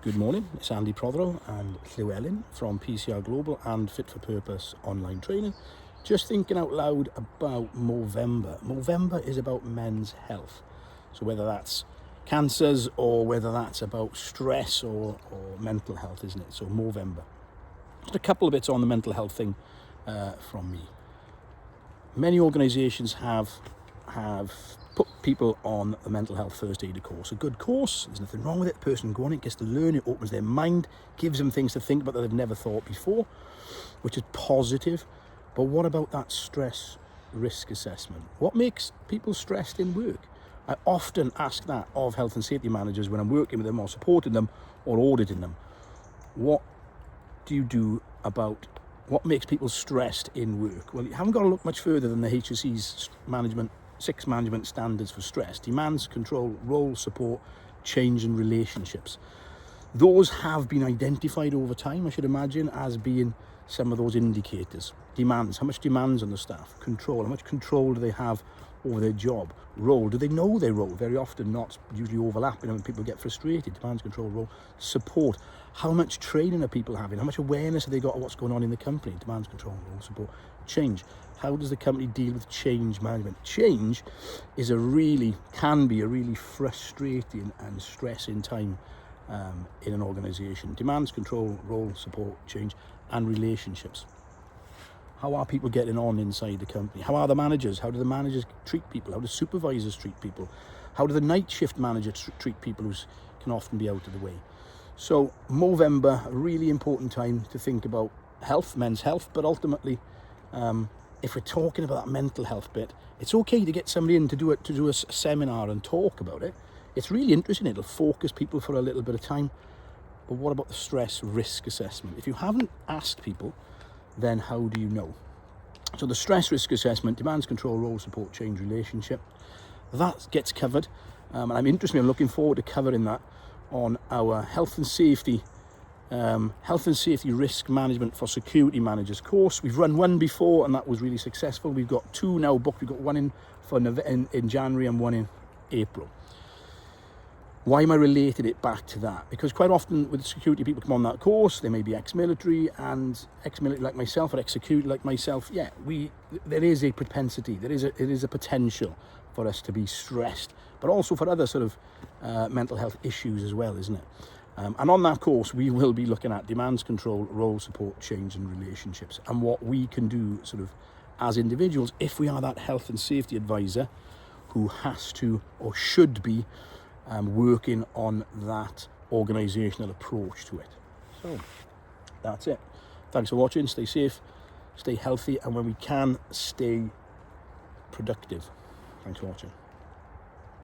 Good morning, it's Andy Prothero and Llewellyn from PCR Global and Fit for Purpose online training. Just thinking out loud about Movember. Movember is about men's health. So whether that's cancers or whether that's about stress or mental health, isn't it? So Movember. Just a couple of bits on the mental health thing from me. Many organisations have put people on the mental health first aid course. A good course, there's nothing wrong with it. The person going on it gets to learn, it opens their mind, gives them things to think about that they've never thought before, which is positive. But what about that stress risk assessment? What makes people stressed in work? I often ask that of health and safety managers when I'm working with them or supporting them or auditing them. What do you do about what makes people stressed in work? Well, you haven't got to look much further than the HSE's six management standards for stress: demands, control, role, support, change and relationships. Those have been identified over time, I should imagine, as being some of those indicators. Demands, how much demands on the staff? Control, how much control do they have over their job? Role, do they know their role? Very often not, usually overlapping, and people get frustrated. Demands, control, role. Support, how much training are people having? How much awareness have they got of what's going on in the company? Demands, control, role, support. Change, how does the company deal with change management? Change is can be a really frustrating and stressing time in an organisation. Demands, control, role, support, change and relationships. How are people getting on inside the company? How are the managers? How do the managers treat people? How do supervisors treat people? How do the night shift managers treat people who can often be out of the way? So Movember, a really important time to think about health, men's health, but ultimately, if we're talking about that mental health bit, it's okay to get somebody in to do a seminar and talk about it. It's really interesting. It'll focus people for a little bit of time. But what about the stress risk assessment? If you haven't asked people, then how do you know? So the stress risk assessment, demands, control, role, support, change, relationship, that gets covered. And I'm looking forward to covering that on our health and safety risk management for security managers course. We've run one before and that was really successful. We've got two now booked. We've got one in January and one in April. Why am I related it back to that? Because quite often with security people come on that course, they may be ex-military like myself, or ex-security like myself. Yeah, there is a propensity, there is a potential for us to be stressed, but also for other sort of mental health issues as well, isn't it? And on that course, we will be looking at demands, control, role, support, change and relationships, and what we can do sort of as individuals if we are that health and safety advisor who has to or should be working on that organisational approach to it. So that's it. Thanks for watching. Stay safe, stay healthy, and when we can, stay productive. Thanks for watching.